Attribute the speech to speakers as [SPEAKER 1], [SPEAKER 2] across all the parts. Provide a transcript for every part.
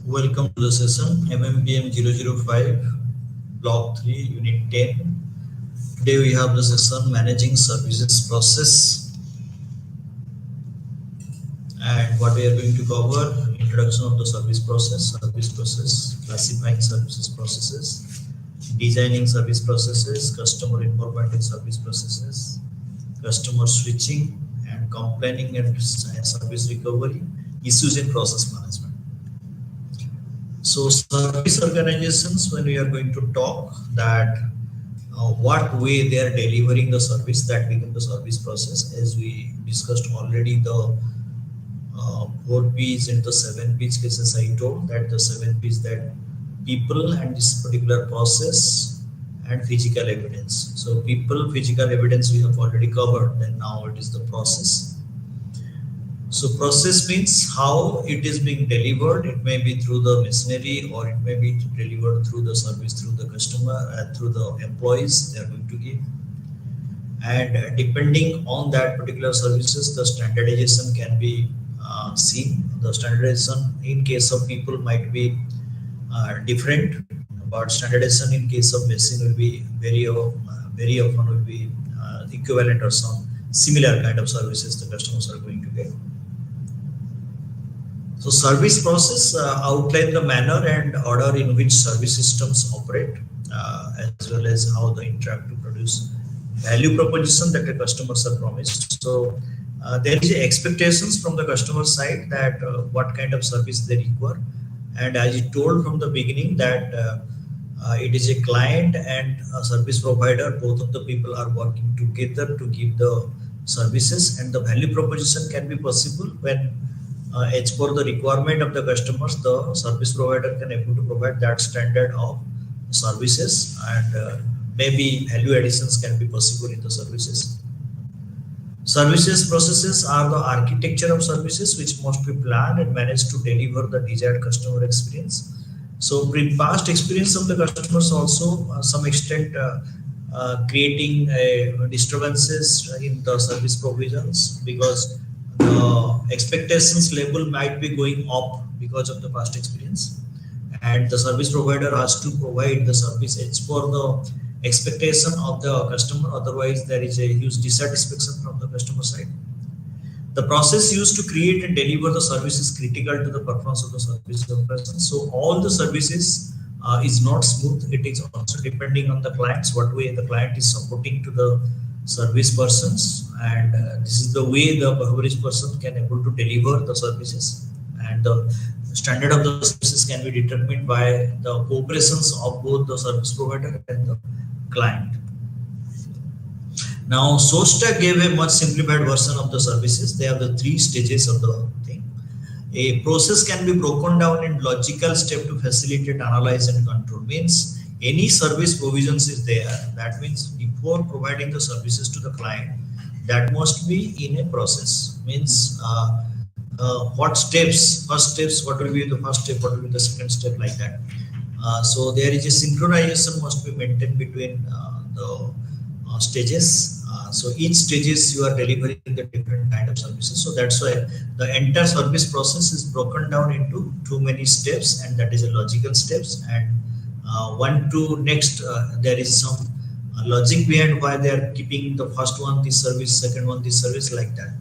[SPEAKER 1] Welcome to the session MMPM005 Block 3 Unit 10. Today we have the session Managing Services Process, and what we are going to cover: introduction of the service process, classifying services processes, designing service processes, customer involvement in service processes, customer switching and complaining and service recovery, issues in process management. So service organizations, when we are going to talk that what way they are delivering the service, that become the service process. As we discussed already, the 4 P's and the 7 P's cases, I told that the 7 P's, that people and this particular process and physical evidence. So people, physical evidence we have already covered, then now it is the process. So process means how it is being delivered. It may be through the machinery, or it may be delivered through the service, through the customer, and through the employees they are going to give. And depending on that particular services, the standardization can be seen. The standardization in case of people might be different, but standardization in case of machine will be very often will be equivalent or some similar kind of services the customers are going to get. So service process outline the manner and order in which service systems operate, as well as how they interact to produce value proposition that the customers are promised. So there is expectations from the customer side that what kind of service they require. And as you told from the beginning that it is a client and a service provider, both of the people are working together to give the services, and the value proposition can be possible when as per the requirement of the customers, the service provider can able to provide that standard of services, and maybe value additions can be possible in the services. Services processes are the architecture of services which must be planned and managed to deliver the desired customer experience. So past experience of the customers also some extent creating disturbances in the service provisions, because the expectations level might be going up because of the past experience, and the service provider has to provide the service as per the expectation of the customer. Otherwise there is a huge dissatisfaction from the customer side. The process used to create and deliver the service is critical to the performance of the service operation. So all the services is not smooth. It is also depending on the clients, what way the client is supporting to the service persons, and this is the way the average person can able to deliver the services, and the standard of the services can be determined by the cooperations of both the service provider and the client. Now Sosta gave a much simplified version of the services. They have the 3 stages of the thing. A process can be broken down in logical step to facilitate, analyze and control. Means any service provisions is there. That means before providing the services to the client, that must be in a process. Means what steps, first steps, what will be the first step, what will be the second step, like that. So there is a synchronization must be maintained between the stages. So each stages you are delivering the different kind of services. So that's why the entire service process is broken down into too many steps, and that is a logical steps. And one to next, there is some logic behind why they are keeping the first one this service, second one this service, like that.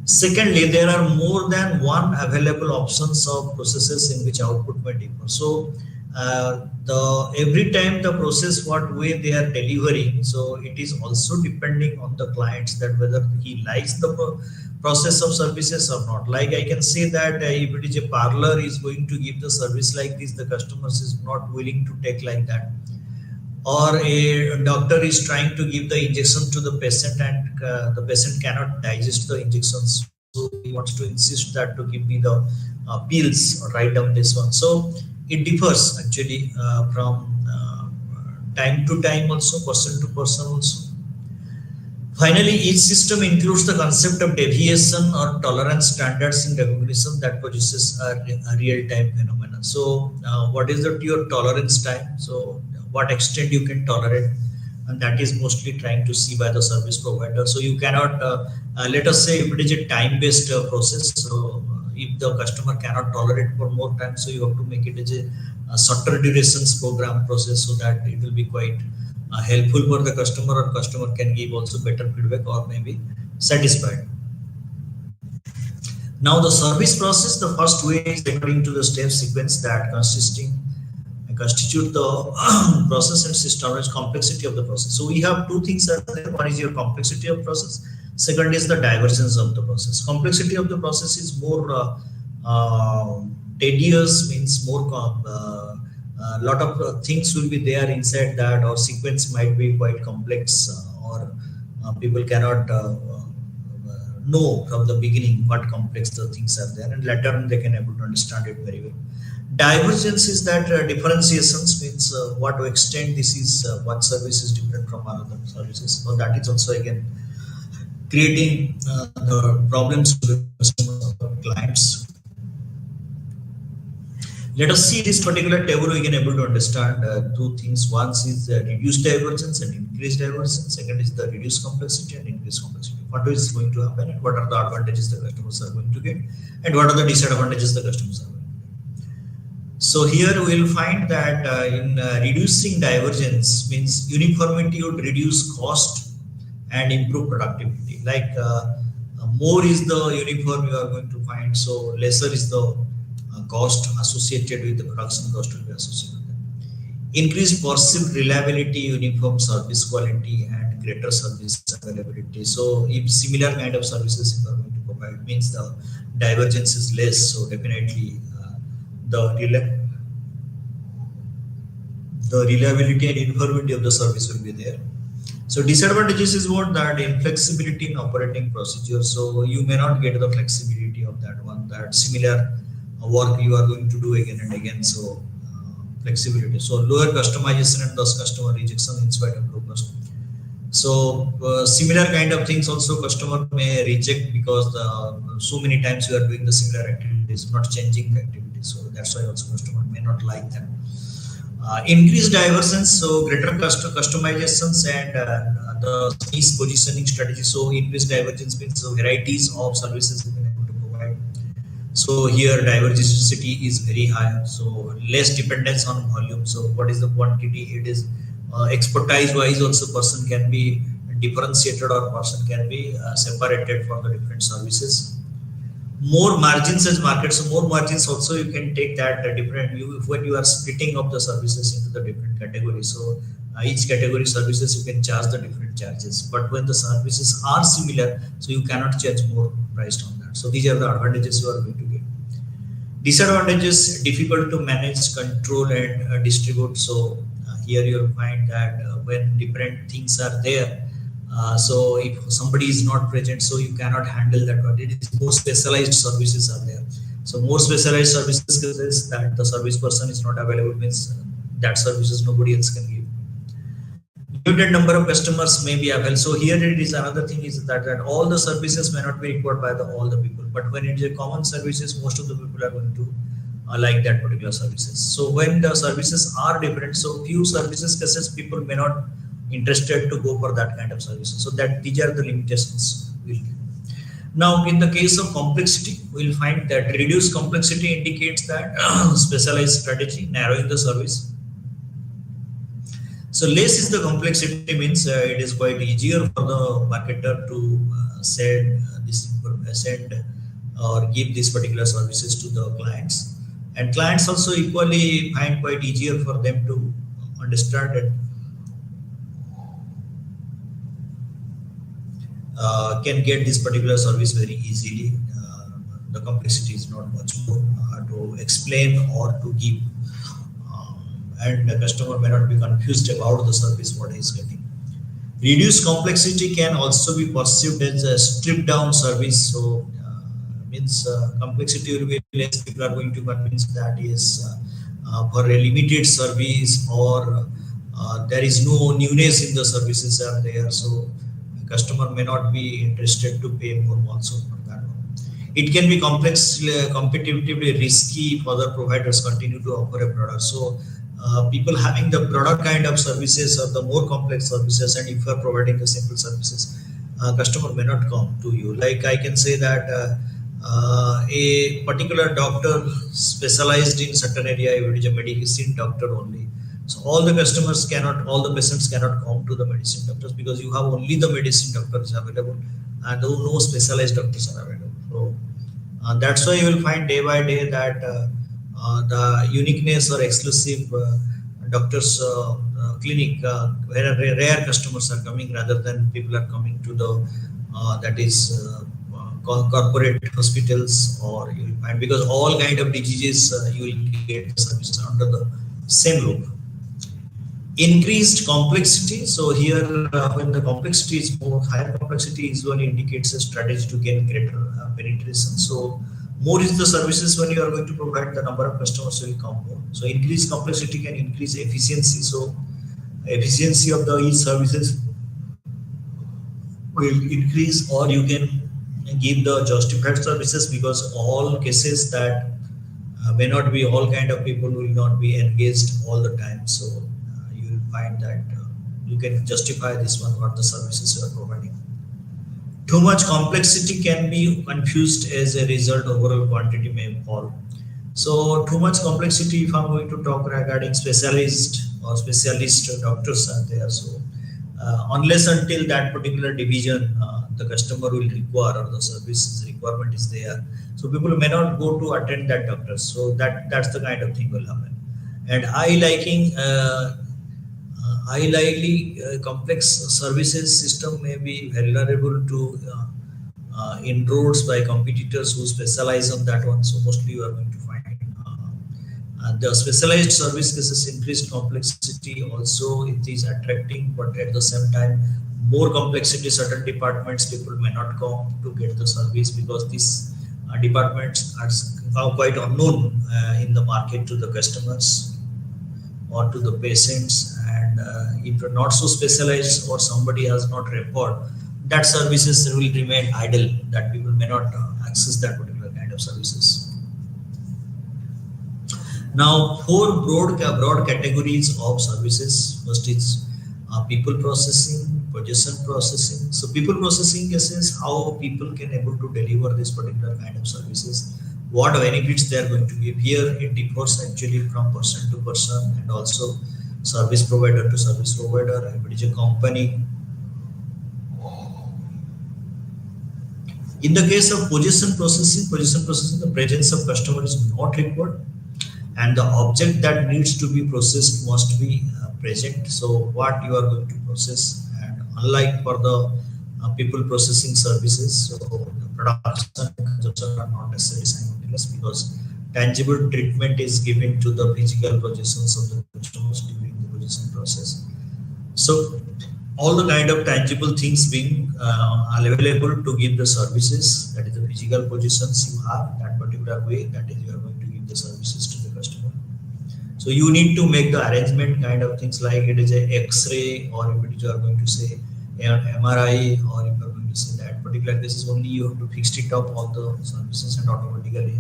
[SPEAKER 1] Secondly, there are more than one available options of processes in which output may differ. So the every time the process what way they are delivering, so it is also depending on the clients that whether he likes the process of services or not. Like I can say that if it is a parlor is going to give the service like this, the customers is not willing to take like that. Or a doctor is trying to give the injection to the patient, and the patient cannot digest the injections, so he wants to insist that to give me the pills or write down this one. So it differs actually from time to time, also person to person also. Finally, each system includes the concept of deviation or tolerance standards in recognition that produces a real-time phenomenon. So what is your tolerance time? So what extent you can tolerate, and that is mostly trying to see by the service provider. So you cannot let us say if it is a time-based process, so if the customer cannot tolerate for more time, so you have to make it as a shorter durations program process, so that it will be quite helpful for the customer, or customer can give also better feedback or maybe satisfied. Now the service process, the first way is according to the step sequence that constitute the process and system and complexity of the process. So we have two things are there. One is your complexity of process. Second is the divergence of the process. Complexity of the process is more tedious, means more lot of things will be there inside that, or sequence might be quite complex, or people cannot know from the beginning what complex the things are there, and later on they can able to understand it very well. Divergence is that differentiations, means what to extent this is one service is different from another services. So that is also again creating the problems to the customers or clients. Let us see this particular table. We can able to understand two things. One is reduced divergence and increased divergence. Second is the reduced complexity and increased complexity. What is going to happen, and what are the advantages the customers are going to get, and what are the disadvantages the customers are going to get. So here we will find that in reducing divergence, means uniformity would reduce cost and improve productivity. Like more is the uniform you are going to find, so lesser is the cost associated with the production cost will be associated with that. Increased perceived reliability, uniform service quality, and greater service availability. So if similar kind of services you are going to provide, means the divergence is less, so definitely the reliability and uniformity of the service will be there. So disadvantages is what, that inflexibility in operating procedure. So you may not get the flexibility of that one, that similar work you are going to do again and again. So flexibility. So lower customization and thus customer rejection in spite of low cost. So similar kind of things also customer may reject, because so many times you are doing the similar activities, not changing the activities. So that's why also customer may not like them. Increased divergence, so greater customizations and the niche positioning strategy. So increased divergence means varieties of services we can able to provide. So here diversity is very high, so less dependence on volume. So what is the quantity? It is expertise wise also person can be differentiated, or person can be separated for the different services. More margins as market, so more margins also you can take that different view when you are splitting up the services into the different categories. So each category services you can charge the different charges, but when the services are similar, so you cannot charge more price on that. So these are the advantages you are going to get. Disadvantages: difficult to manage, control, and distribute. So here you will find that when different things are there, so if somebody is not present, so you cannot handle that one. It is more specialized services are there. So more specialized services is that the service person is not available, means that services nobody else can give. Limited number of customers may be available. So here it is another thing is that all the services may not be required by all the people, but when it is a common services, most of the people are going to like that particular services. So when the services are different, so few services cases people may not interested to go for that kind of services. So that these are the limitations we'll get. Now in the case of complexity, we'll find that reduced complexity indicates that specialized strategy, narrowing the service. So less is the complexity, means it is quite easier for the marketer to send or give these particular services to the clients, and clients also equally find quite easier for them to understand it. Can get this particular service very easily. The complexity is not much more to explain or to give, and the customer may not be confused about the service what he is getting. Reduced complexity can also be perceived as a stripped down service. So means complexity will be less. People are going to convince that is for a limited service, or there is no newness in the services are there. So customer may not be interested to pay more also for that one. It can be competitively risky if other providers continue to offer a product. So people having the product kind of services or the more complex services, and if you are providing the simple services, customer may not come to you. Like I can say that a particular doctor specialized in certain area, if it is a medicine doctor only. So all the customers cannot, all the patients cannot come to the medicine doctors because you have only the medicine doctors available and no specialized doctors are available. So that's why you will find day by day that the uniqueness or exclusive doctors clinic where rare customers are coming rather than people are coming to the that is corporate hospitals, or you will find because all kind of diseases you will get the services under the same roof. Increased complexity. So here, when the complexity is more, higher complexity usually indicates a strategy to gain greater penetration. So more is the services when you are going to provide, the number of customers will come more. So increased complexity can increase efficiency. So efficiency of the each services will increase, or you can give the justified services because all cases that may not be, all kind of people will not be engaged all the time. So you will find that you can justify this one what the services you are providing. Too much complexity can be confused, as a result overall quantity may fall. So too much complexity, if I'm going to talk regarding specialist or specialist doctors are there. So unless until that particular division the customer will require or the services requirement is there, so people may not go to attend that doctor. So that's the kind of thing will happen. And highly complex services system may be vulnerable to inroads by competitors who specialize on that one. So mostly you are going to find the specialized service cases increased complexity. Also, it is attracting, but at the same time, more complexity. Certain departments people may not come to get the service because these departments are quite unknown in the market to the customers or to the patients. And if you're not so specialized or somebody has not referred, that services will remain idle. That people may not access that particular kind of services. Now, four broad categories of services. First is people processing, possession processing. So people processing cases, how people can able to deliver this particular kind of services, what benefits they are going to give. Here it differs actually from person to person and also service provider to service provider. If it is a company. In the case of possession processing, the presence of customer is not required, and the object that needs to be processed must be present. So what you are going to process, and unlike for the people processing services, so the production and consumption are not necessarily simultaneous because tangible treatment is given to the physical possessions of the customers during the possession process. So all the kind of tangible things being available to give the services, that is the physical possessions you have, that particular way, that is you are going to give the services to the customer. So you need to make the arrangement kind of things like it is a X-ray, or if it is you are going to say an MRI, or if you are going to say that particular cases only you have to fix it up all the services and automatically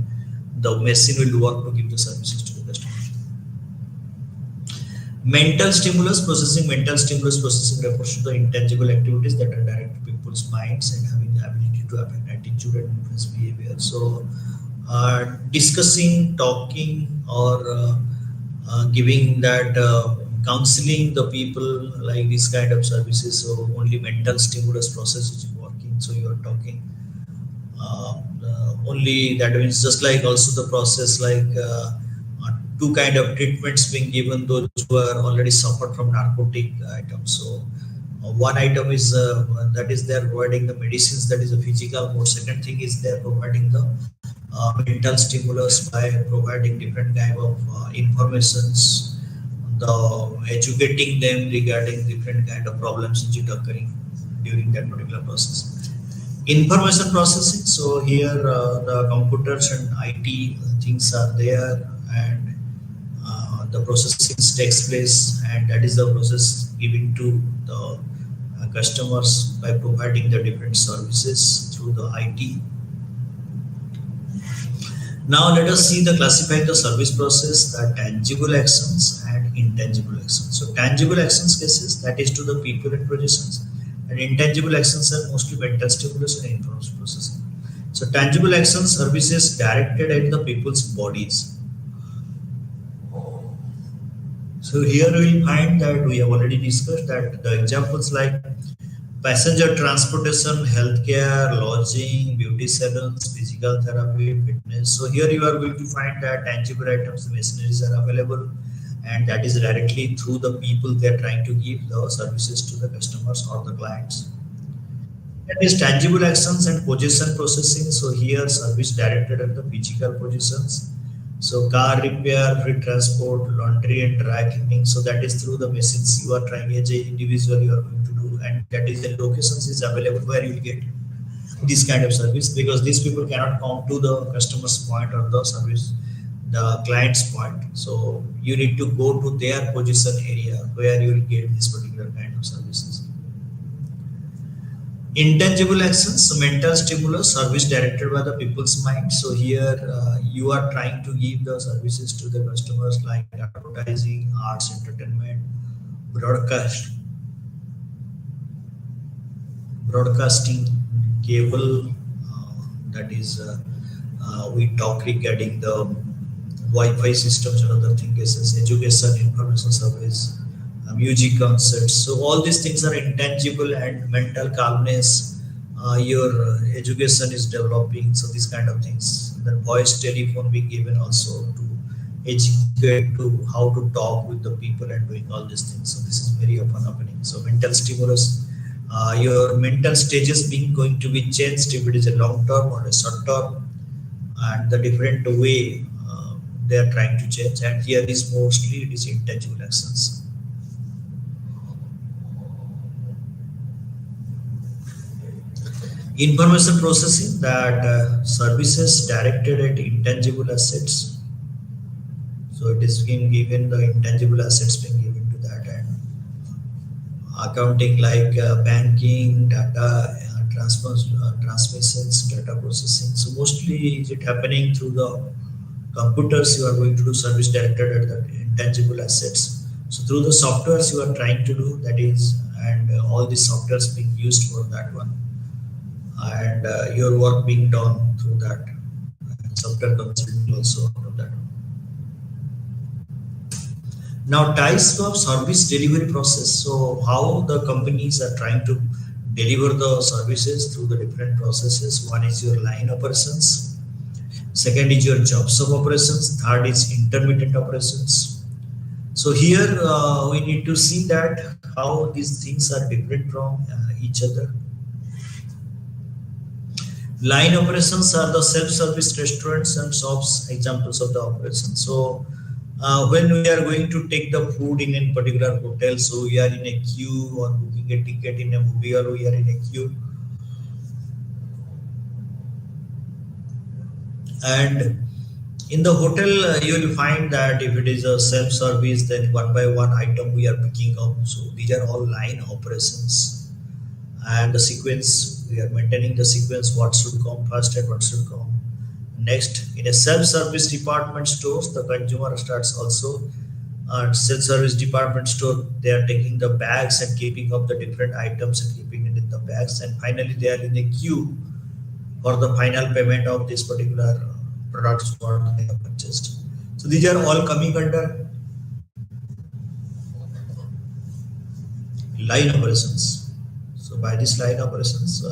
[SPEAKER 1] the machine will work to give the services to the customer. Mental stimulus processing refers to the intangible activities that are direct to people's minds and having the ability to affect attitude and influence behavior. So discussing, talking, or giving that counseling the people, like this kind of services. So only mental stimulus process is working. So you are talking only, that means just like also the process like two kind of treatments being given those who are already suffered from narcotic items. So one item is that is they're providing the medicines, that is a physical mode. Second thing is they're providing the mental stimulus by providing different kind of informations, the educating them regarding different kind of problems which is occurring during that particular process. Information processing. So here the computers and IT things are there, and the processing takes place, and that is the process given to the customers by providing the different services through the IT. Now let us see the classify the service process, the tangible actions and intangible actions. So tangible actions cases, that is to the people and possessions, and intangible actions are mostly mental stimulus and information processing. So tangible action services directed at the people's bodies. So here we will find that we have already discussed that the examples like passenger transportation, healthcare, lodging, beauty salons, physical therapy, fitness. So here you are going to find that tangible items, the machineries are available, and that is directly through the people they are trying to give the services to the customers or the clients. That is tangible actions and possession processing. So here service directed at the physical possessions. So car repair, free transport, laundry and dry cleaning. So that is through the machines you are trying as a individual you are going to do, and that is the locations is available where you will get this kind of service, because these people cannot come to the customer's point or the service the client's point. So you need to go to their position area where you will get this particular kind of services. Intangible actions, so mental stimulus, service directed by the people's mind. So here you are trying to give the services to the customers like advertising, arts, entertainment, broadcast, broadcasting, cable. That is, we talk regarding the Wi-Fi systems and other things, as education, information service, music concerts. So all these things are intangible, and mental calmness. Your education is developing. So these kind of things. Then voice telephone being given also to educate to how to talk with the people and doing all these things. So this is very often happening. So mental stimulus. Your mental stages being going to be changed if it is a long term or a short term, and the different way they are trying to change. And here is mostly it is intangible actions. Information processing, that services directed at intangible assets. So it is being given the intangible assets being given to that, and accounting like banking, data transmissions, data processing. So mostly is it happening through the computers. You are going to do service directed at the intangible assets. So through the softwares you are trying to do that is, and all the softwares being used for that one, and your work being done through that, and software consulting also from that. Now types of service delivery process. So how the companies are trying to deliver the services through the different processes. One is your line operations. Second is your jobs of operations. Third is intermittent operations. So here we need to see that how these things are different from each other. Line operations are the self-service restaurants and shops, examples of the operation. So when we are going to take the food in a particular hotel, so we are in a queue, or booking a ticket in a movie, or we are in a queue. And in the hotel, you will find that if it is a self-service, then one by one item we are picking up. So these are all line operations. And the sequence, we are maintaining the sequence, what should come first and what should come next. In a self-service department stores, the consumer starts also self-service department store. They are taking the bags and keeping up the different items and keeping it in the bags. And finally, they are in a queue for the final payment of this particular products what they have purchased. So these are all coming under line operations. So by this line operations,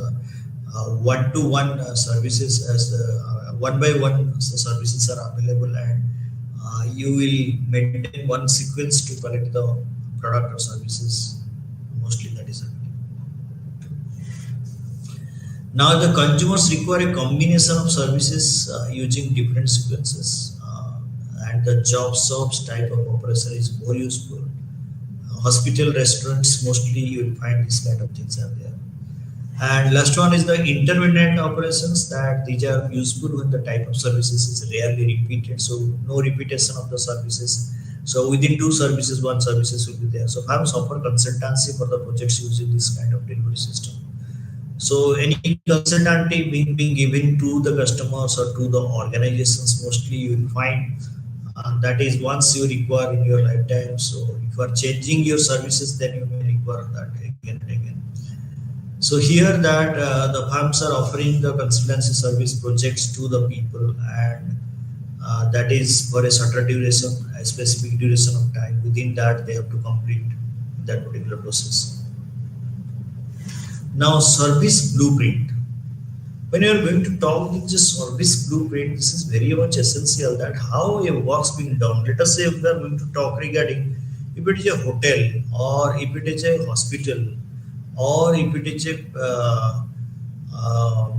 [SPEAKER 1] one-to-one services as one by one services are available, and you will maintain one sequence to collect the product or services. Mostly that is happening. Now the consumers require a combination of services using different sequences, and the job shops type of operation is more useful. Hospital, restaurants, mostly you will find this kind of things are there. And last one is the intermittent operations, that these are useful when the type of services is rarely repeated. So no repetition of the services. So within two services, one services will be there. So firms offer consultancy for the projects using this kind of delivery system. So any consultancy being given to the customers or to the organizations, mostly you will find that is once you require in your lifetime. So if you are changing your services, then you may require that again and again. So here that the firms are offering the consultancy service projects to the people, and that is for a certain duration, a specific duration of time. Within that, they have to complete that particular process. Now, service blueprint. When you are going to talk with the service blueprint, this is very much essential that how a work's being done. Let us say if we are going to talk regarding if it is a hotel, or if it is a hospital, or if it is a uh,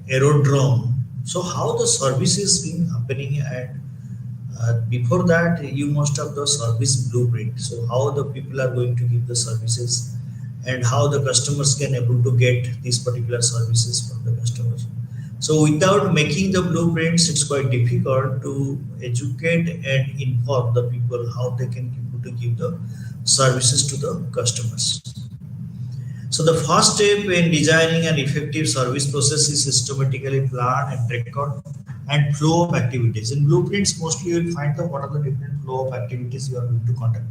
[SPEAKER 1] aerodrome. So how the service is being happening, and before that you must have the service blueprint. So how the people are going to give the services, and how the customers can able to get these particular services from the customers. So without making the blueprints, it's quite difficult to educate and inform the people how they can able to give the services to the customers. So the first step in designing an effective service process is systematically plan and record and flow of activities. In blueprints, mostly you will find the what are the different flow of activities you are going to conduct.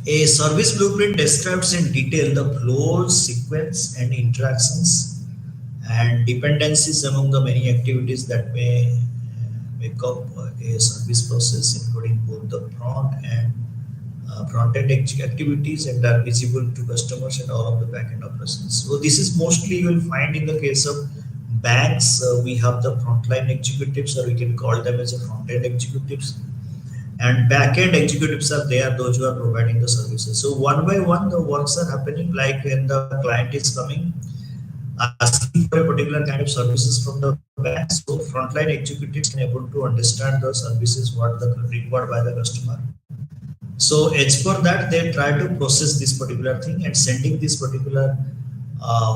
[SPEAKER 1] A service blueprint describes in detail the flows, sequence, and interactions and dependencies among the many activities that may make up a service process, including both the front and front-end activities, and are visible to customers, and all of the back-end operations. So this is mostly you will find in the case of banks. We have the frontline executives, or we can call them as a front-end executives, and back-end executives are there, those who are providing the services. So one by one, the works are happening. Like when the client is coming, asking for a particular kind of services from the bank, so frontline executives can able to understand the services what the required by the customer. So as for that, they try to process this particular thing and sending this particular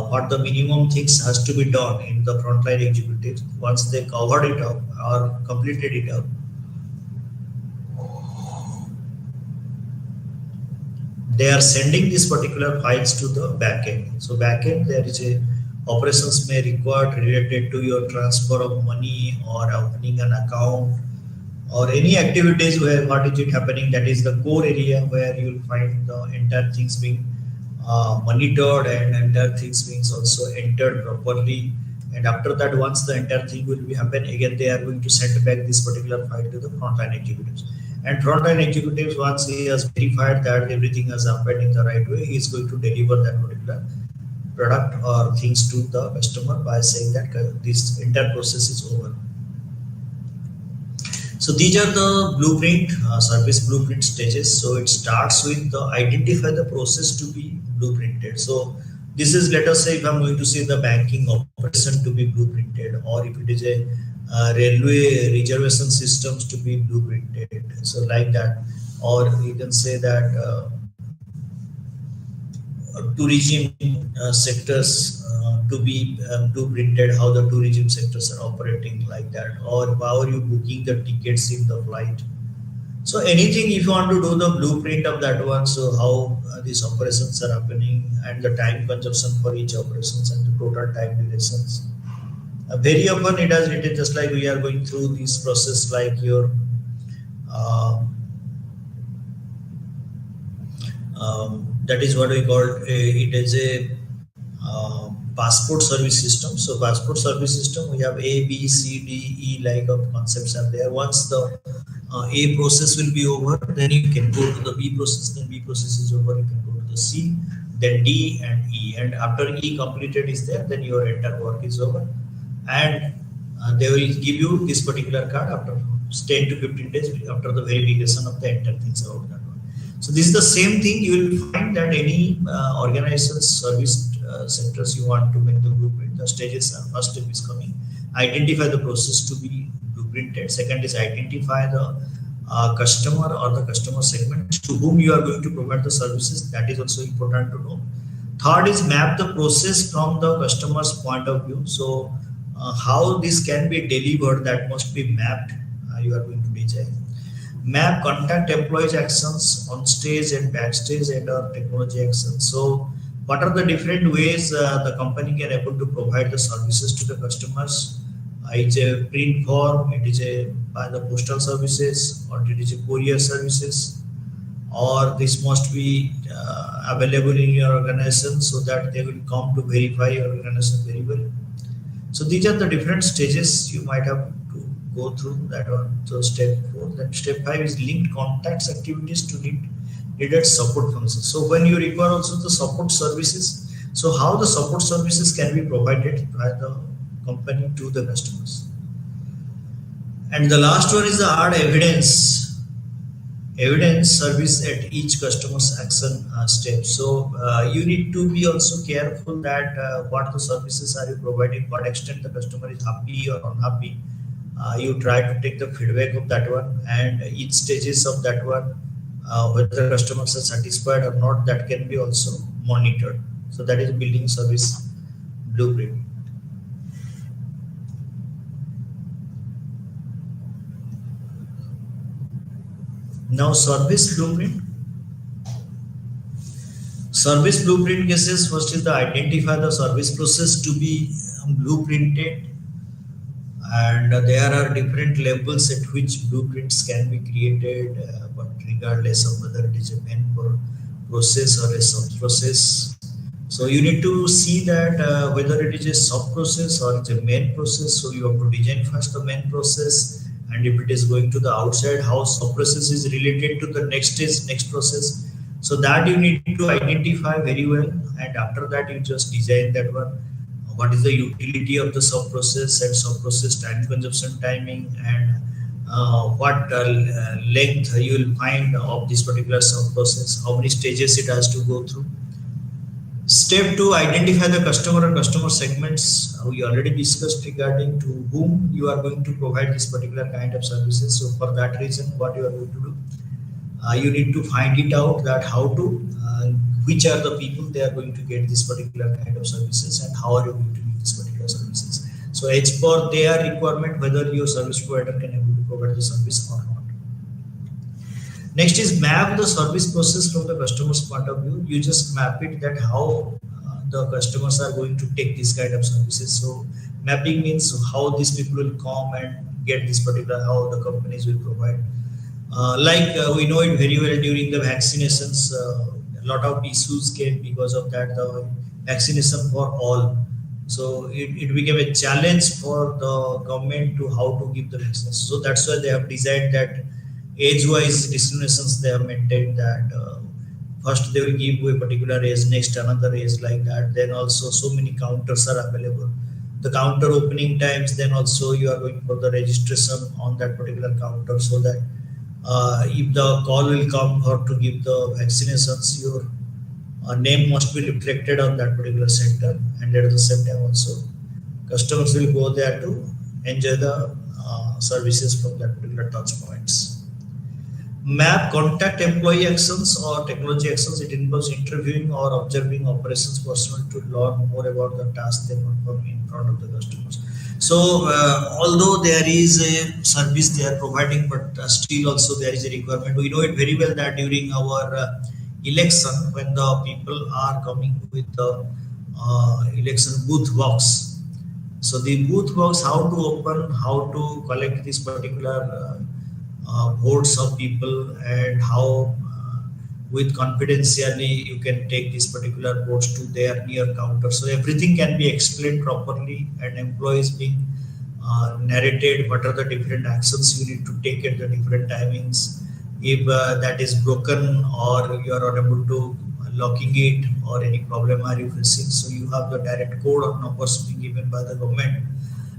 [SPEAKER 1] what the minimum things has to be done in the frontline executives. Once they covered it up or completed it up, they are sending these particular files to the backend. So backend, there is a operations may require related to your transfer of money or opening an account or any activities where what is it happening. That is the core area where you will find the entire things being monitored and entire things being also entered properly. And after that, once the entire thing will be happen, again they are going to send back this particular file to the frontline executives. And frontline executives, once he has verified that everything has happened in the right way, he is going to deliver that particular product or things to the customer by saying that this entire process is over. So these are the blueprint, service blueprint stages. So it starts with the identify the process to be blueprinted. So this is, let us say, if I'm going to say the banking operation to be blueprinted, or if it is a railway reservation systems to be blueprinted. So like that, or you can say that tourism sectors to be blueprinted, how the tourism sectors are operating like that, or how are you booking the tickets in the flight. So anything if you want to do the blueprint of that one, so how these operations are happening and the time consumption for each operations and the total time durations. Very often it is just like we are going through this process like your that is what we call it is a passport service system. So passport service system, we have A, B, C, D, E like of concepts are there. Once the A process will be over, then you can go to the B process. Then B process is over, you can go to the C, then D and E. And after E completed is there, then your entire work is over. And they will give you this particular card after 10 to 15 days after the verification of the entire things are over. So this is the same thing. You will find that any organizations, service sectors you want to make the blueprint. The stages are, first step is coming. Identify the process to be blueprinted. Second is identify the customer or the customer segment to whom you are going to provide the services. That is also important to know. Third is map the process from the customer's point of view. So how this can be delivered, that must be mapped. You are going to design. Map contact employees actions on stage and backstage and technology actions. So what are the different ways the company can able to provide the services to the customers It's a print form, it is a by the postal services, or it is a courier services, or this must be available in your organization so that they will come to verify your organization very well. So these are the different stages you might have to go through that one. So step 4, then step 5 is linked contacts activities to needed support functions. So when you require also the support services, so how the support services can be provided by the company to the customers. And the last one is the add evidence service at each customer's action step. So you need to be also careful that what the services are you providing, what extent the customer is happy or unhappy. You try to take the feedback of that one, and each stages of that one, whether customers are satisfied or not, that can be also monitored. So that is building service blueprint. Now service blueprint. Service blueprint cases, first is the identify the service process to be blueprinted, and there are different levels at which blueprints can be created, but regardless of whether it is a main process or a sub process. So you need to see that whether it is a sub process or it's a main process. So you have to design first the main process, and if it is going to the outside, how sub process is related to the next stage, next process. So that you need to identify very well, and after that you just design that one. What is the utility of the sub process and sub process time consumption timing, and what length you will find of this particular sub process, how many stages it has to go through. Step 2, identify the customer and customer segments. We already discussed regarding to whom you are going to provide this particular kind of services. So for that reason, what you are going to do, you need to find it out that how to, which are the people they are going to get this particular kind of services, and how are you going to give this particular services. So as per their requirement, whether your service provider can able to provide the service or not. Next is map the service process from the customer's point of view. You just map it that how the customers are going to take this kind of services. So mapping means how these people will come and get this particular, how the companies will provide. We know it very well during the vaccinations, a lot of issues came because of that, the vaccination for all. So it became a challenge for the government to how to give the vaccines. So that's why they have designed that age-wise discriminations they have maintained that first they will give a particular age, next another age, like that. Then also so many counters are available. The counter opening times, then also you are going for the registration on that particular counter, so that if the call will come for to give the vaccinations, your name must be reflected on that particular center, and at the same time also customers will go there to enjoy the services from that particular touch points. Map contact employee actions or technology actions. It involves interviewing or observing operations personnel to learn more about the task they perform in front of the customers. So although there is a service they are providing, but still also there is a requirement. We know it very well that during our election, when the people are coming with the election booth box, so the booth box, how to open, how to collect this particular votes of people, and how with confidentially you can take this particular votes to their near counter. So everything can be explained properly, and employees being narrated what are the different actions you need to take at the different timings. If that is broken or you are unable to locking it, or any problem are you facing, so you have the direct code or numbers being given by the government,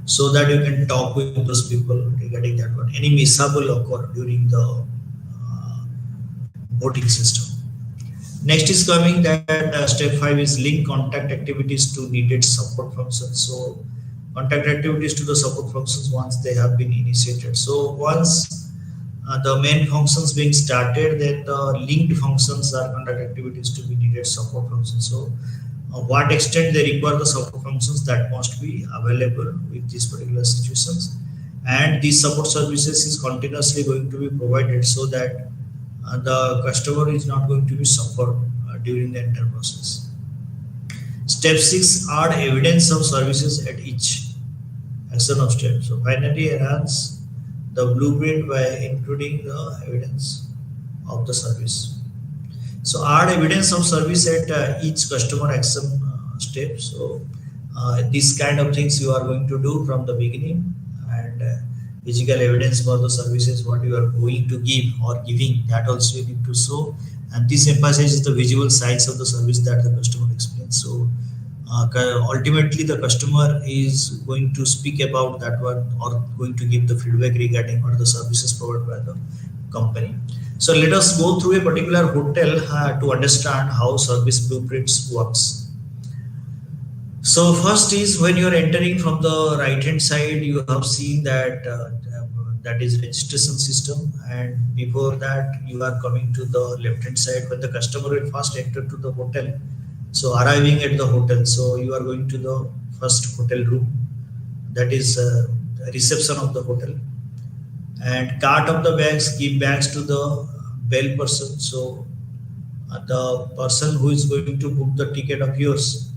[SPEAKER 1] so that you can talk with those people regarding that one. Any mishap will occur during the voting system. Next is coming that step 5 is link contact activities to needed support functions. So contact activities to the support functions once they have been initiated. So once the main functions being started, then the linked functions are contact activities to be needed support functions. So what extent they require the support functions, that must be available with these particular situations, and these support services is continuously going to be provided, so that the customer is not going to be suffered during the entire process. Step 6, add evidence of services at each action of steps. So finally enhance the blueprint by including the evidence of the service. So add evidence of service at each customer action step. So these kind of things you are going to do from the beginning, and physical evidence for the services what you are going to give or giving, that also you need to show. And this emphasizes the visual sides of the service that the customer explains. So ultimately the customer is going to speak about that one or going to give the feedback regarding what the services provided by the company. So let us go through a particular hotel to understand how service blueprints works. So first is when you are entering from the right hand side, you have seen that that is registration system, and before that you are coming to the left hand side when the customer will first enter to the hotel. So arriving at the hotel, so you are going to the first hotel room, that is reception of the hotel, and cart of the bags, give bags to the bell person. So the person who is going to book the ticket of yours,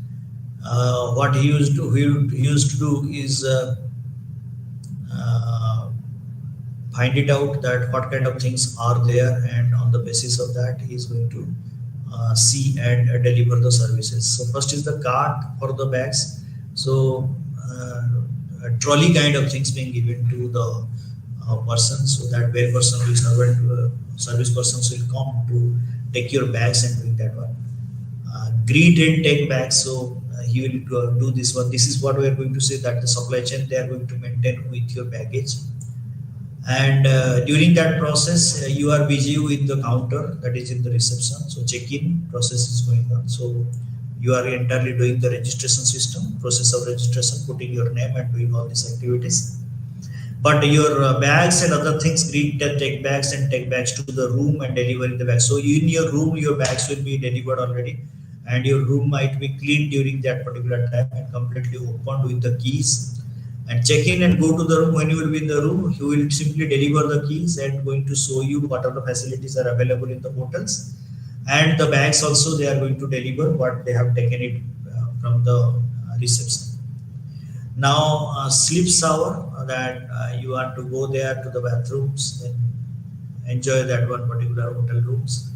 [SPEAKER 1] what he used to do is find it out that what kind of things are there, and on the basis of that he is going to see and deliver the services. So first is the cart for the bags. So a trolley kind of things being given to the person, so that where person will service persons will come to take your bags and bring that one. Greet and take bags. So he will do this one. This is what we are going to say that the supply chain they are going to maintain with your baggage. And during that process, you are busy with the counter that is in the reception. So check-in process is going on. So you are entirely doing the registration system, process of registration, putting your name and doing all these activities. But your bags and other things, greet and take bags and take bags to the room and delivering the bags. So in your room, your bags will be delivered already, and your room might be cleaned during that particular time and completely opened with the keys. And check in and go to the room. When you will be in the room, he will simply deliver the keys and going to show you what are the facilities are available in the hotels. And the bags also they are going to deliver what they have taken it from the reception. Now sleep shower, that you want to go there to the bathrooms and enjoy that one particular hotel rooms.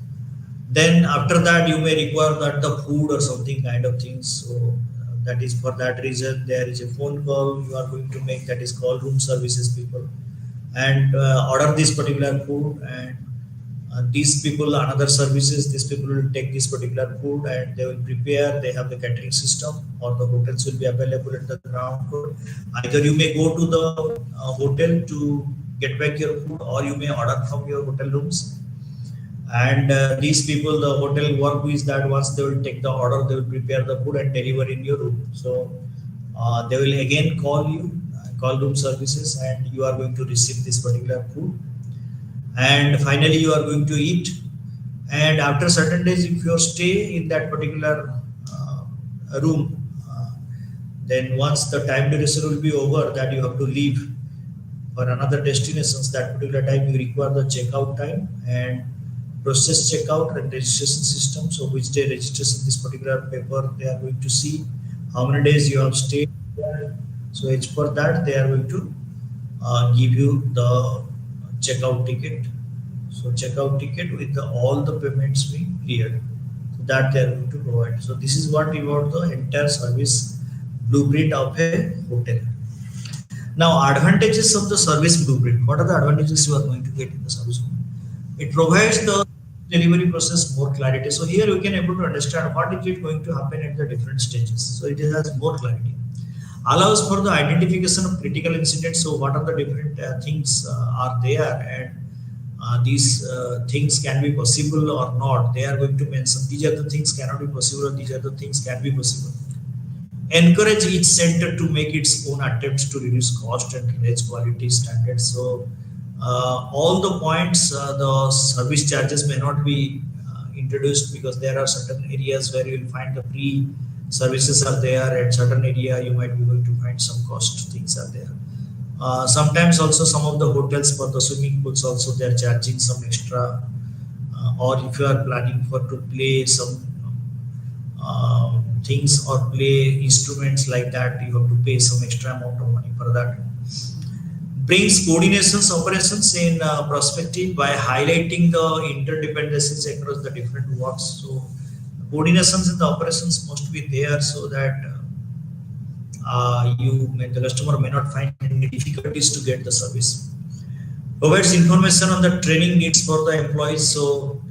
[SPEAKER 1] Then after that you may require that the food or something kind of things. So that is for that reason there is a phone call you are going to make, that is call room services people, and order this particular food. And these people another services, these people will take this particular food and they will prepare. They have the catering system, or the hotels will be available at the ground floor. Either you may go to the hotel to get back your food, or you may order from your hotel rooms. And these people, the hotel work is that once they will take the order, they will prepare the food and deliver in your room. So they will again call you, call room services, and you are going to receive this particular food. And finally you are going to eat. And after certain days, if you stay in that particular room, then once the time duration will be over, that you have to leave for another destinations. That particular time you require the checkout time and process checkout and registration system. So which day registration this particular paper, they are going to see how many days you have stayed there. So it's for that they are going to give you the checkout ticket. So checkout ticket with all the payments being cleared. So that they are going to provide. So this is what about the entire service blueprint of a hotel. Now advantages of the service blueprint. What are the advantages you are going to get in the service blueprint? It provides the delivery process more clarity. So here you can able to understand what is it going to happen at the different stages. So it has more clarity. Allows for the identification of critical incidents. So what are the different things are there, and these things can be possible or not. They are going to mention these are the things cannot be possible, or these are the things can be possible. Encourage each center to make its own attempts to reduce cost and raise quality standards. So all the points, the service charges may not be introduced, because there are certain areas where you will find the free services are there. At certain area, you might be going to find some cost things are there. Sometimes also some of the hotels for the swimming pools also they are charging some extra, or if you are planning for to play some things or play instruments like that, you have to pay some extra amount of money for that. Brings coordinations operations in perspective by highlighting the interdependencies across the different works. So coordinations in the operations must be there so that the customer may not find any difficulties to get the service. Provides information on the training needs for the employees. So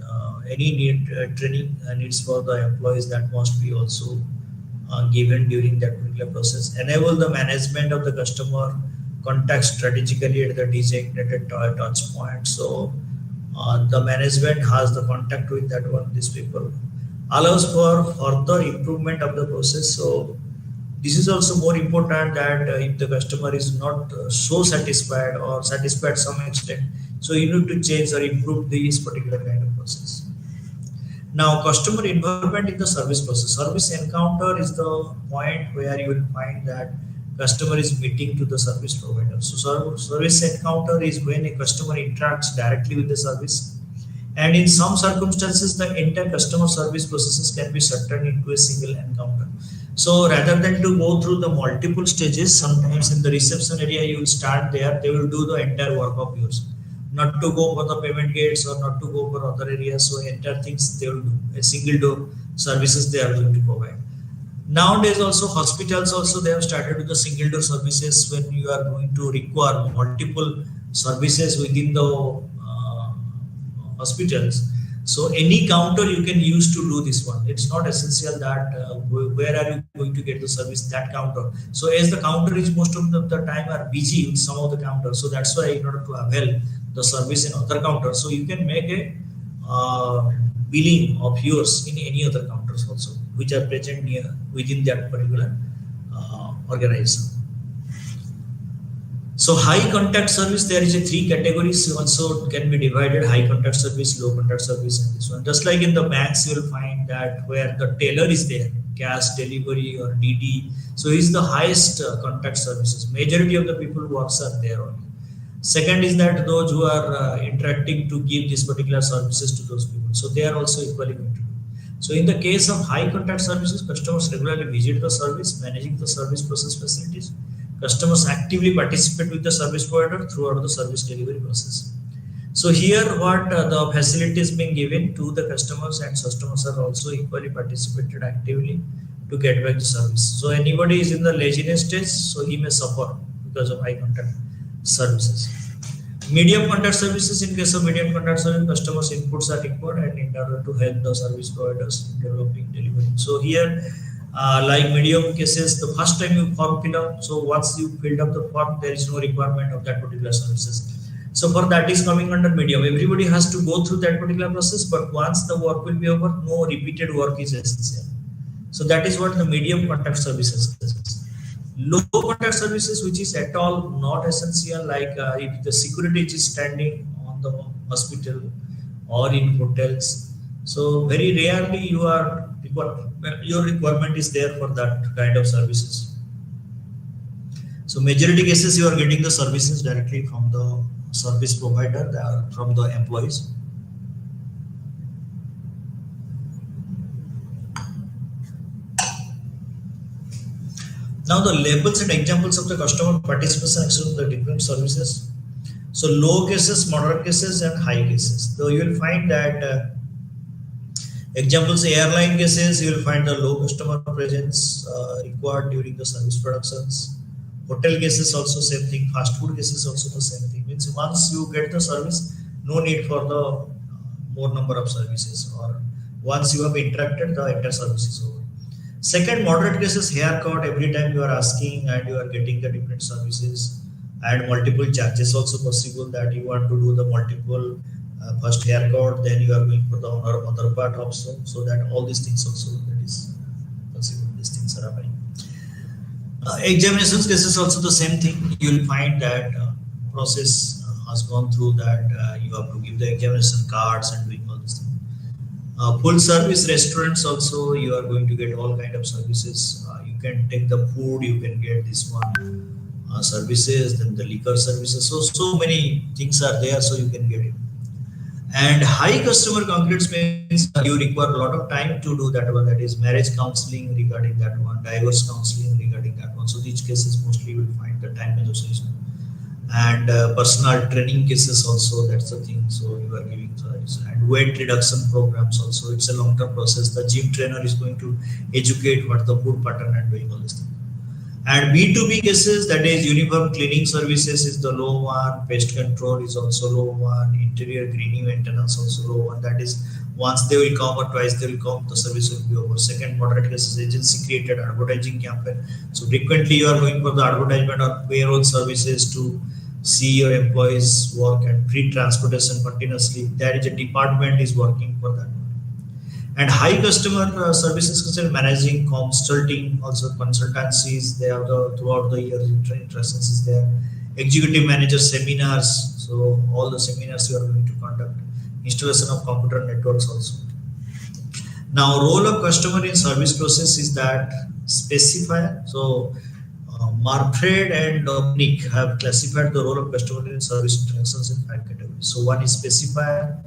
[SPEAKER 1] any training needs for the employees that must be also given during that particular process. Enable the management of the customer contact strategically at the designated touch point. So the management has the contact with that one, these people. Allows for further improvement of the process. So this is also more important that if the customer is not so satisfied or satisfied some extent, so you need to change or improve this particular kind of process. Now, customer involvement in the service process. Service encounter is the point where you will find that customer is meeting to the service provider. So service encounter is when a customer interacts directly with the service. And in some circumstances, the entire customer service processes can be shortened into a single encounter. So rather than to go through the multiple stages, sometimes in the reception area, you will start there, they will do the entire work of yours. Not to go for the payment gates or not to go for other areas. So entire things they will do. A single door services they are going to provide. Nowadays also hospitals also they have started with the single door services when you are going to require multiple services within the hospitals. So any counter you can use to do this one. It's not essential that where are you going to get the service, that counter. So as the counter is most of the time are busy with some of the counters. So that's why in order to avail the service in other counters, so you can make a billing of yours in any other counters also, which are present near within that particular organization. So high contact service, there is a 3 categories also can be divided: high contact service, low contact service, and this one. Just like in the banks, you will find that where the teller is there, cash delivery or DD. So is the highest contact services. Majority of the people who works are there only. Second is that those who are interacting to give these particular services to those people. So they are also equally going to do. So in the case of high contact services, customers regularly visit the service, managing the service process facilities. Customers actively participate with the service provider throughout the service delivery process. So here what the facilities being given to the customers, and customers are also equally participated actively to get back the service. So anybody is in the laziness stage, so he may suffer because of high contact services. Medium contact services, in case of medium contact service, customers inputs are required and in order to help the service providers in developing delivery. So here like medium cases, the first time you form fill up, so once you filled up the form, there is no requirement of that particular services. So for that is coming under medium. Everybody has to go through that particular process, but once the work will be over, no repeated work is essential. So that is what the medium contact services is. Low contact services, which is at all not essential, like if the security is standing on the hospital or in hotels. So very rarely your requirement is there for that kind of services. So majority cases you are getting the services directly from the service provider, from the employees. Now the labels and examples of the customer participation in the different services. So low cases, moderate cases, and high cases. So you will find that examples, airline cases, you will find the low customer presence required during the service productions. Hotel cases also same thing. Fast food cases also the same thing. Means once you get the service, no need for the more number of services, or once you have interacted, the entire service is over. Second, moderate cases, haircut every time you are asking and you are getting the different services, and multiple charges also possible that you want to do the multiple first haircut, then you are going for the other part also, so that all these things also that is possible. These things are happening. Examinations cases also the same thing. You will find that process has gone through that you have to give the examination cards and doing all these things. Full service restaurants also you are going to get all kind of services. You can take the food, you can get this one services, then the liquor services. So many things are there, so you can get it. And high customer conflicts means you require a lot of time to do that one. That is marriage counseling regarding that one, divorce counseling regarding that one. So these cases mostly you will find the time association. And personal training cases also, that's the thing. So you are giving service. And weight reduction programs also. It's a long-term process. The gym trainer is going to educate what the food pattern and doing all this thing. And B2B cases, that is uniform cleaning services is the low one, pest control is also low one, interior greening maintenance also low one. That is once they will come or twice they will come, the service will be over. Second, moderate cases, agency created advertising campaign. So frequently you are going for the advertisement or payroll services to see your employees work, and free transportation continuously. There is a department is working for that. And high customer services concern managing consulting, also consultancies. They have the throughout the year interactions is there. Executive manager seminars. So all the seminars you are going to conduct. Installation of computer networks also. Now role of customer in service process is that specifier. So Marfred and Dominic have classified the role of customer in service interactions in 5 categories. So one is specifier,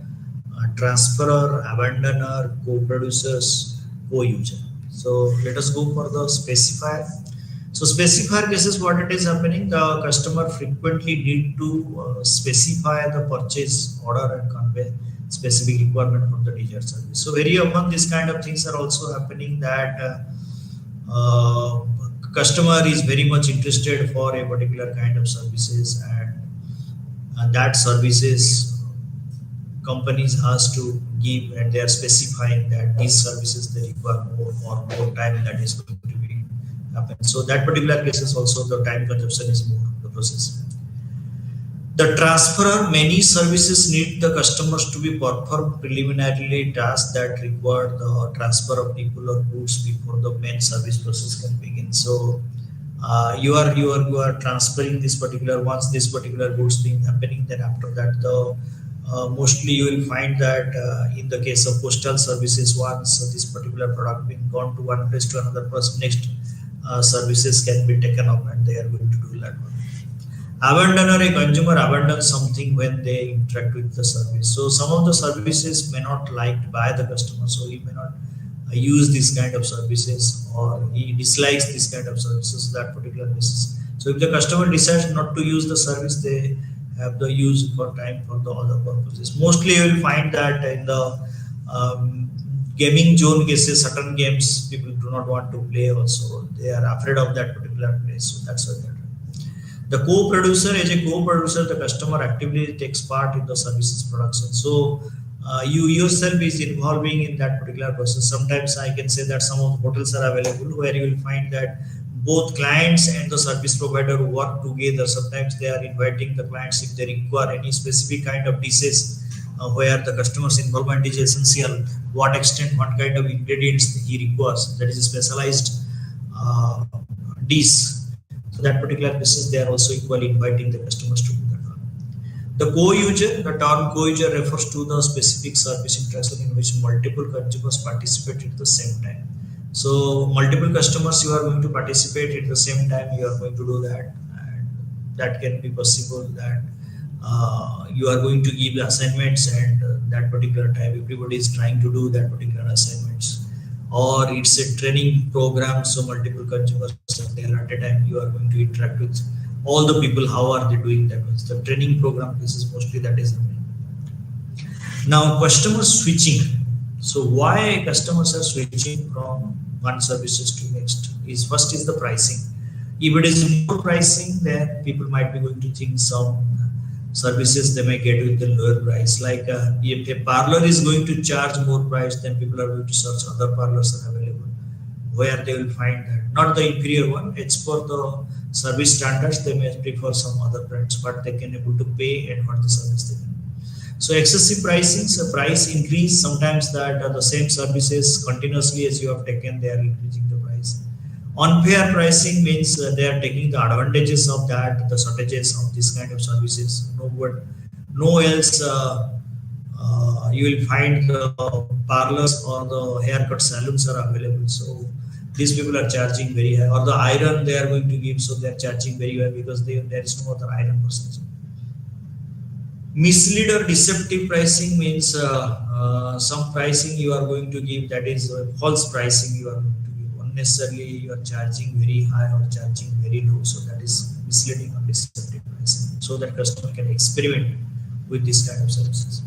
[SPEAKER 1] transferer, abandoner, co-producers, co-user. So let us go for the specifier. So specifier cases, what it is happening, the customer frequently need to specify the purchase order and convey specific requirement from the desired service. So very often these kind of things are also happening that customer is very much interested for a particular kind of services, and that services companies has to give, and they are specifying that these services they require more or more time that is going to be happen. So that particular cases also the time consumption is more the process. The transferer, many services need the customers to be perform preliminarily tasks that require the transfer of people or goods before the main service process can begin. So you are transferring this particular, once this particular goods being happening, then after that the mostly you will find that in the case of postal services, once this particular product being gone to one place to another place, next services can be taken up and they are going to do that one. Abandoner, a consumer abandons something when they interact with the service. So some of the services may not liked by the customer, so he may not use this kind of services, or he dislikes this kind of services that particular basis. So if the customer decides not to use the service, they have the use for time for the other purposes. Mostly you will find that in the gaming zone cases, certain games people do not want to play also. They are afraid of that particular place. So that's why that. The co-producer, as a co-producer, the customer actively takes part in the services production. So you yourself is involving in that particular process. Sometimes I can say that some of the hotels are available where you will find that both clients and the service provider work together. Sometimes they are inviting the clients if they require any specific kind of dishes where the customer's involvement is essential. What extent, what kind of ingredients he requires, that is a specialized dish. So that particular business, they are also equally inviting the customers to do that. The co-user, the term co-user refers to the specific service interaction in which multiple consumers participate at the same time. So multiple customers you are going to participate at the same time, you are going to do that, and that can be possible that you are going to give assignments, and that particular time everybody is trying to do that particular assignments, or it's a training program, so multiple consumers are there at a time, you are going to interact with all the people, how are they doing that. The training program, this is mostly that is happening. Now customer switching. So why customers are switching from one services to next is, first is the pricing. If it is more pricing, then people might be going to think some services they may get with the lower price. Like if a parlor is going to charge more price, then people are going to search other parlors are available where they will find that. Not the inferior one, it's for the service standards, they may prefer some other brands, but they can able to pay and what the service they can. So excessive pricing, so price increase, sometimes that the same services continuously as you have taken, they are increasing the price. Unfair pricing means they are taking the advantages of that, the shortages of this kind of services. No else you will find the parlors or the haircut salons are available. So these people are charging very high, or the iron they are going to give, so they are charging very high because there is no other iron person. Mislead or deceptive pricing means some pricing you are going to give, that is false pricing you are going to give. Unnecessarily you are charging very high or charging very low. So that is misleading or deceptive pricing. So that customer can experiment with this kind of services.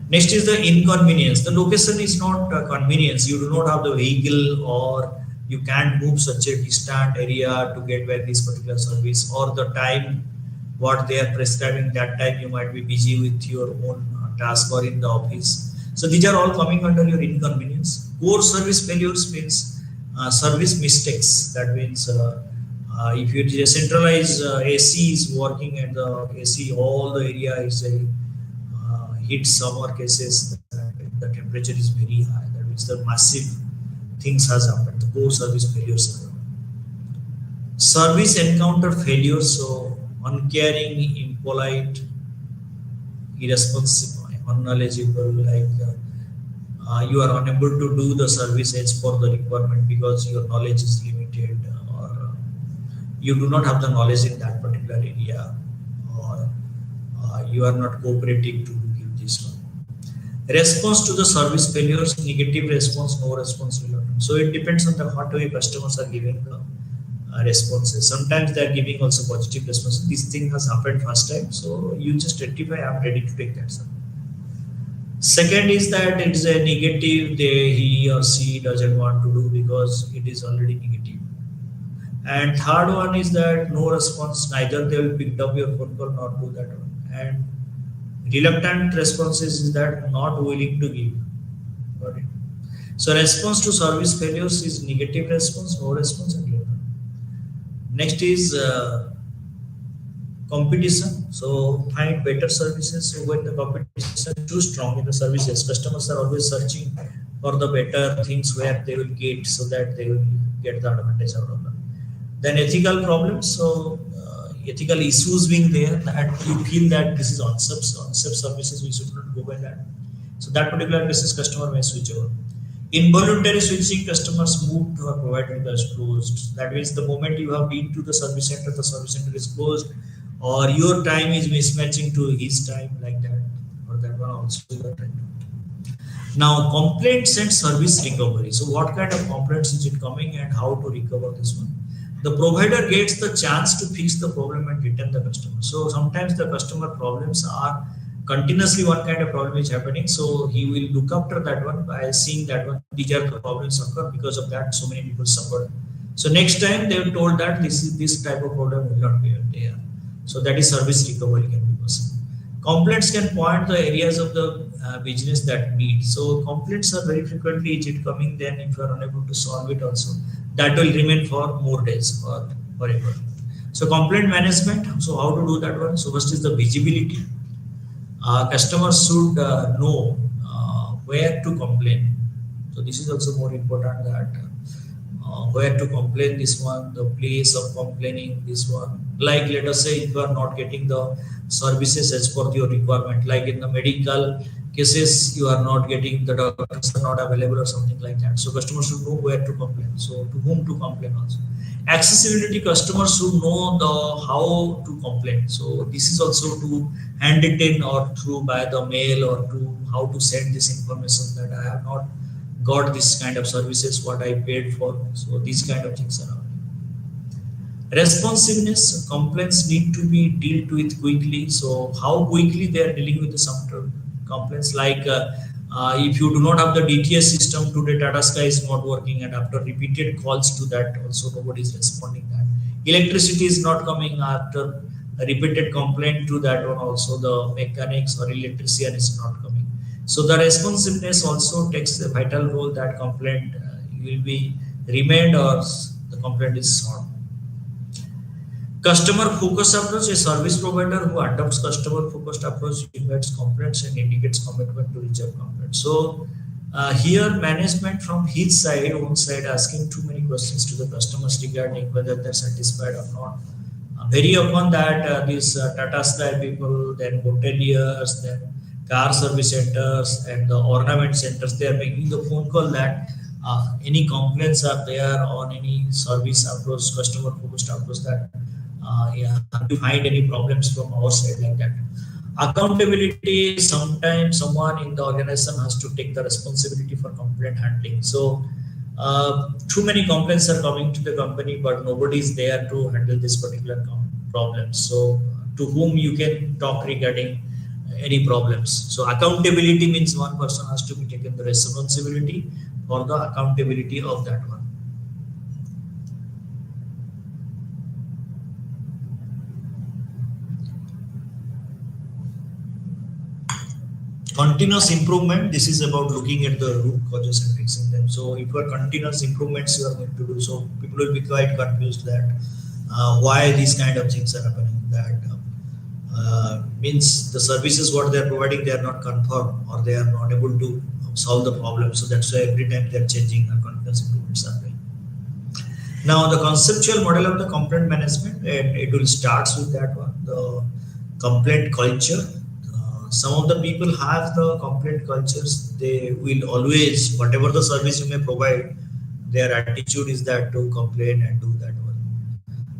[SPEAKER 1] Next is the inconvenience. The location is not a convenience. You do not have the vehicle, or you can't move such a distant area to get back this particular service, or the time what they are prescribing, that time you might be busy with your own task or in the office. So these are all coming under your inconvenience. Core service failures means service mistakes. That means if you decentralize AC is working and the AC all the area is a heat summer cases, the temperature is very high. That means the massive things has happened. The core service failures have happened. Service encounter failures, so uncaring, impolite, irresponsible, unknowledgeable, like you are unable to do the service as per the requirement because your knowledge is limited, or you do not have the knowledge in that particular area, or you are not cooperating to give this one. Response to the service failures: negative response, no response, reluctant. So it depends on the what way customers are giving the responses. Sometimes they are giving also positive responses. This thing has happened first time, so you just rectify. I'm ready to take that, sir. Second is that it's a negative. He or she doesn't want to do because it is already negative. And third one is that no response. Neither they will pick up your phone call nor do that one. And reluctant responses is that not willing to give. Got it. So response to service failures is negative response, no response, and reluctant. Next is competition. So find better services. So when the competition is too strong in the services, customers are always searching for the better things where they will get, so that they will get the advantage out of them. Then ethical problems. So ethical issues being there, that you feel that this is unsafe services, we should not go by that. So that particular cases customer may switch over. Involuntary switching, customers move to a provider that is closed. That means the moment you have been to the service center is closed, or your time is mismatching to his time, like that, or that one also you are trying to. Now, complaints and service recovery. So what kind of complaints is it coming and how to recover this one? The provider gets the chance to fix the problem and return the customer. So sometimes the customer problems are continuously one kind of problem is happening. So he will look after that one by seeing that one. These are the problems occur, because of that so many people suffered. So next time they are told that this type of problem will not be there. So that is service recovery can be possible. Complaints can point the areas of the business that need. So complaints are very frequently is it coming, then if you are unable to solve it also, that will remain for more days or forever. So complaint management. So how to do that one? So first is the visibility. Customers should know where to complain. So this is also more important, that where to complain, this one, the place of complaining, this one. Like let us say if you are not getting the services as per your requirement, like in the medical cases you are not getting, the doctors are not available or something like that. So customers should know where to complain. So to whom to complain also. Accessibility, customers should know the how to complain. So this is also to hand it in or through by the mail, or to how to send this information that I have not got this kind of services what I paid for. So these kind of things are. Responsiveness, complaints need to be dealt with quickly. So how quickly they are dealing with the some complaints, like if you do not have the DTS system today, Tata Sky is not working, and after repeated calls to that also nobody is responding that. Electricity is not coming, after a repeated complaint to that one also the mechanics or electrician is not coming. So the responsiveness also takes a vital role, that complaint will be remained or the complaint is solved. Customer focused approach, a service provider who adopts customer focused approach invites complaints and indicates commitment to resolve complaints. So here management from his side, own side, asking too many questions to the customers regarding whether they're satisfied or not. Very often that these Tata Sky people, then hoteliers, then car service centers and the ornament centers, they are making the phone call that any complaints are there on any service approach, customer focused approach, that yeah, have you find any problems from our side, like that. Accountability, sometimes someone in the organization has to take the responsibility for complaint handling. So too many complaints are coming to the company, but nobody is there to handle this particular problem. So to whom you can talk regarding any problems. So accountability means one person has to be taken the responsibility for the accountability of that one. Continuous improvement, this is about looking at the root causes and fixing them. So if you are continuous improvements you are going to do, so people will be quite confused that why these kind of things are happening, that means the services what they are providing, they are not confirmed or they are not able to solve the problem. So that's why every time they are changing, continuous improvements are doing. Now the conceptual model of the complaint management, and it will starts with that one, the complaint culture. Some of the people have the complaint cultures. They will always, whatever the service you may provide, their attitude is that to complain and do that one.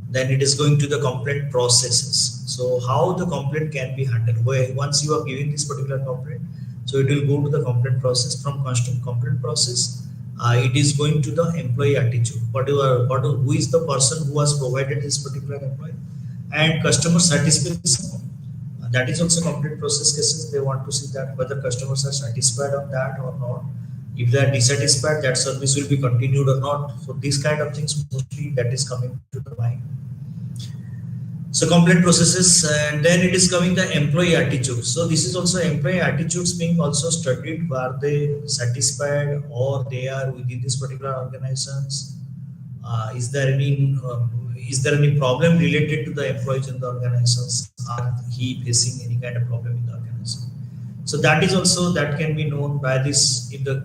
[SPEAKER 1] Then it is going to the complaint processes. So how the complaint can be handled. Where once you are giving this particular complaint, so it will go to the complaint process. From constant complaint process, it is going to the employee attitude. Who is the person who has provided this particular employee, and customer satisfaction. That is also complaint process cases. They want to see that whether customers are satisfied on that or not. If they are dissatisfied, that service will be continued or not. So these kind of things mostly that is coming to the mind. So complaint processes, and then it is coming the employee attitude. So this is also employee attitudes being also studied. Are they satisfied or they are within this particular organizations? Is there any problem related to the employees in the organizations? Are he facing any kind of problem in the organization? So that is also that can be known by this. If the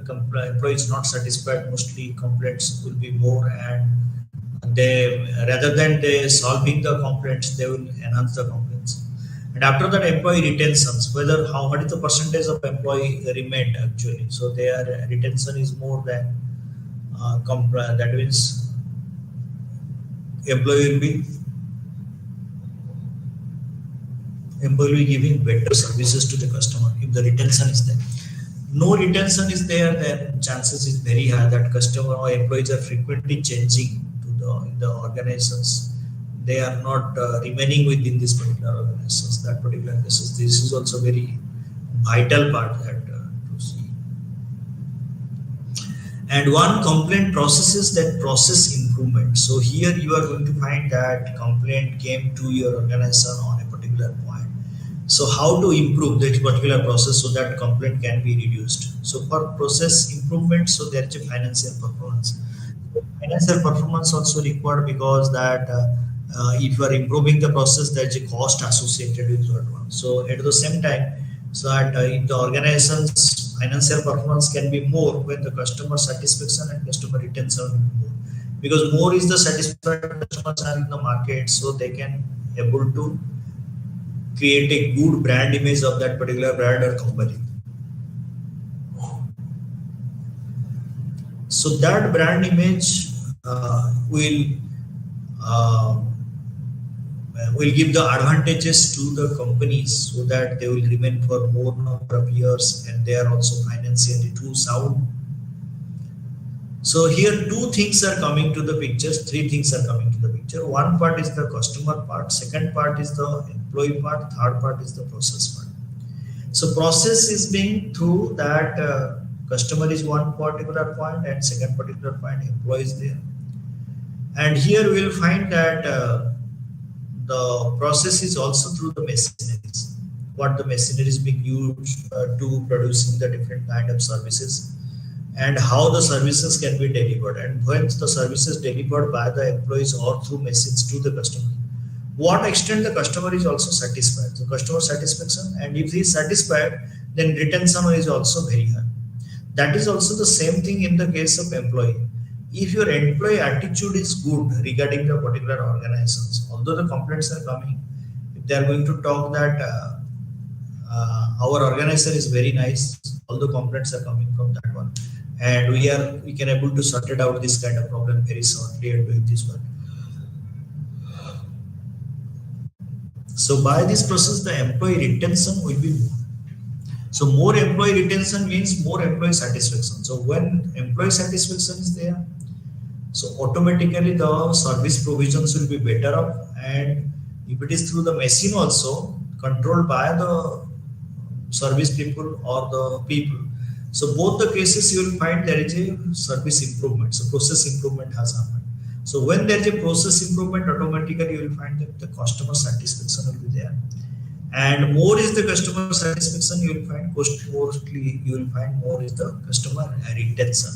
[SPEAKER 1] employee is not satisfied, mostly complaints will be more, and they rather than they solving the complaints, they will enhance the complaints. And after that, employee retentions, whether how what is the percentage of employee remained actually. So their retention is more than that means employee will be giving better services to the customer if the retention is there. No retention is there, then chances is very high that customer or employees are frequently changing to the organizations. They are not remaining within this particular organizations, that particular cases. This is also very vital part that to see. And one complaint process is that process improvement. So here you are going to find that complaint came to your organization on a particular point. So how to improve that particular process so that complaint can be reduced. So for process improvement, so there is a financial performance. Financial performance also required because that if you are improving the process, there is a cost associated with that one. So at the same time, so that if the organization's financial performance can be more when the customer satisfaction and customer retention will be more, because more is the satisfied customers are in the market, so they can able to create a good brand image of that particular brand or company. So that brand image uh, will give the advantages to the companies so that they will remain for more number of years, and they are also financially too sound. So here two things are coming to the pictures, three things are coming to the picture. One part is the customer part, second part is the employee part, third part is the process part. So process is being through that customer is one particular point, and second particular point employee is there. And here we will find that the process is also through the machineries. What the machinery is being used to producing the different kind of services, and how the services can be delivered, and when the services delivered by the employees or through message to the customer, what extent the customer is also satisfied. So customer satisfaction, and if he is satisfied, then retention is also very high. That is also the same thing in the case of employee. If your employee attitude is good regarding the particular organizations, although the complaints are coming, if they are going to talk that our organization is very nice, although complaints are coming from that one, and we can able to sort it out this kind of problem very shortly and doing this one. So by this process, the employee retention will be more. So more employee retention means more employee satisfaction. So when employee satisfaction is there, so automatically the service provisions will be better up, and if it is through the machine also controlled by the service people or the people. So both the cases you will find there is a service improvement. So process improvement has happened. So when there is a process improvement, automatically you will find that the customer satisfaction will be there. And more is the customer satisfaction, you will find mostly you will find more is the customer retention.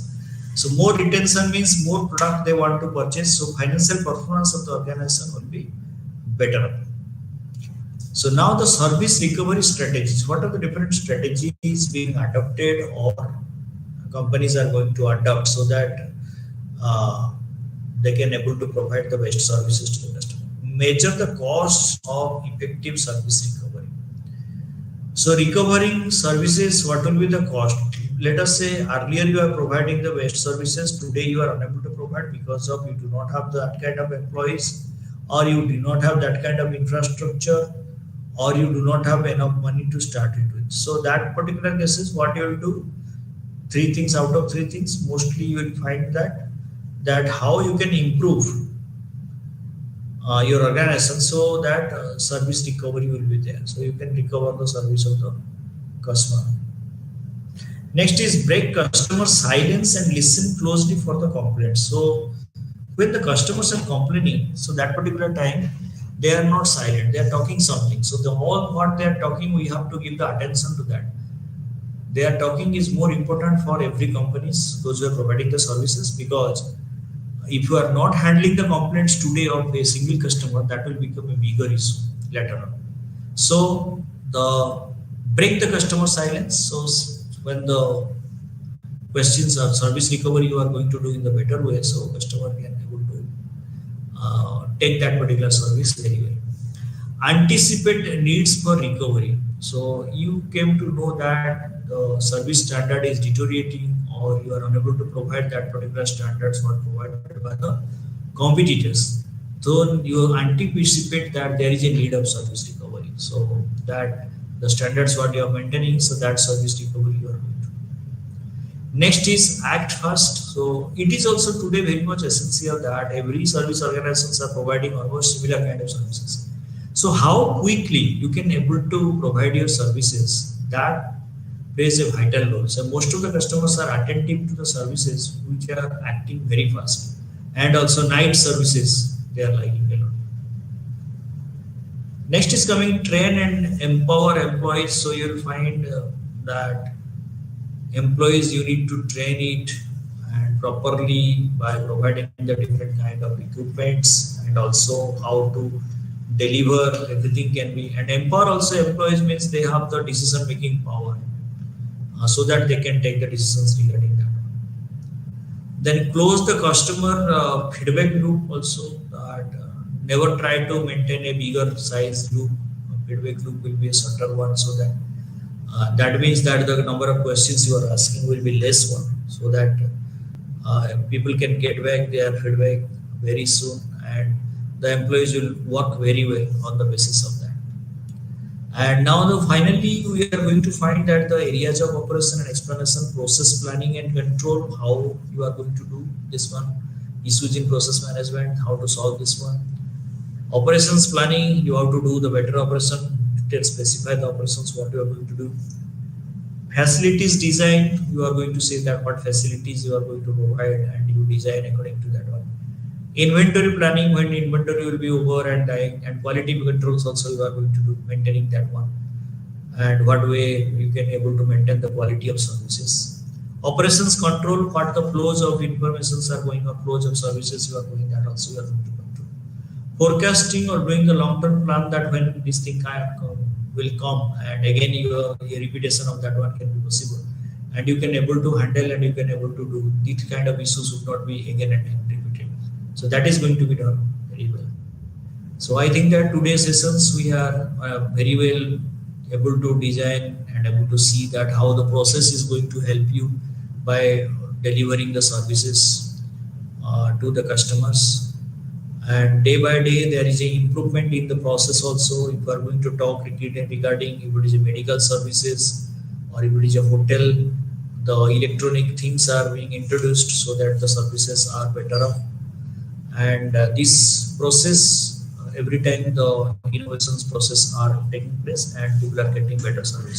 [SPEAKER 1] So more retention means more product they want to purchase. So financial performance of the organization will be better. So now the service recovery strategies. What are the different strategies being adopted or companies are going to adopt so that they can able to provide the best services to the customer? Measure the cost of effective service recovery. So recovering services, what will be the cost? Let us say earlier you are providing the best services, today you are unable to provide because of you do not have that kind of employees, or you do not have that kind of infrastructure, or you do not have enough money to start it with. So that particular case is what you will do. Three things out of three things. Mostly you will find that how you can improve your organization so that service recovery will be there. So you can recover the service of the customer. Next is break customer silence and listen closely for the complaints. So when the customers are complaining, so that particular time they are not silent, they are talking something. So the whole what they are talking, we have to give the attention to that. They are talking is more important for every companies, those who are providing the services, because if you are not handling the complaints today of a single customer, that will become a bigger issue later on. So the break the customer silence. So when the questions of service recovery you are going to do in the better way, so customer can able to take that particular service very well. Anticipate needs for recovery. So you came to know that the service standard is deteriorating, or you are unable to provide that particular standards what provided by the competitors. So you anticipate that there is a need of service recovery. So that the standards what you are maintaining, so that service recovery you are going to. Next is act fast. So it is also today very much essential that every service organizations are providing almost similar kind of services. So how quickly you can able to provide your services, that plays a vital role. So most of the customers are attentive to the services which are acting very fast, and also night services they are liking a lot. Next is coming train and empower employees. So you'll find that employees you need to train it and properly by providing the different kind of equipments, and also how to deliver everything can be, and empower also employees means they have the decision making power, so that they can take the decisions regarding that. Then close the customer feedback loop also, that never try to maintain a bigger size loop. Feedback loop will be a shorter one, so that that means that the number of questions you are asking will be less one, so that people can get back their feedback very soon, and the employees will work very well on the basis of that. And now finally we are going to find that the areas of operation and explanation, process planning and control, how you are going to do this one, issues in process management, how to solve this one. Operations planning, you have to do the better operation, to specify the operations what you are going to do. Facilities design, you are going to say that what facilities you are going to provide, and you design according to that one. Inventory planning, when inventory will be over and dying, and quality controls also you are going to do, maintaining that one, and what way you can able to maintain the quality of services. Operations control, what the flows of informations are going, or flows of services you are going, that also you are going to control. Forecasting, or doing the long-term plan, that when this thing will come, and again your repetition of that one can be possible, and you can able to handle, and you can able to do these kind of issues would not be again and again repeated. So that is going to be done very well. So I think that today's sessions we are very well able to design and able to see that how the process is going to help you by delivering the services to the customers. and day by day there is a improvement in the process also. If we are going to talk regarding if it is a medical services or if it is a hotel, the electronic things are being introduced so that the services are better off. And this process, every time the innovations process are taking place and people are getting better services.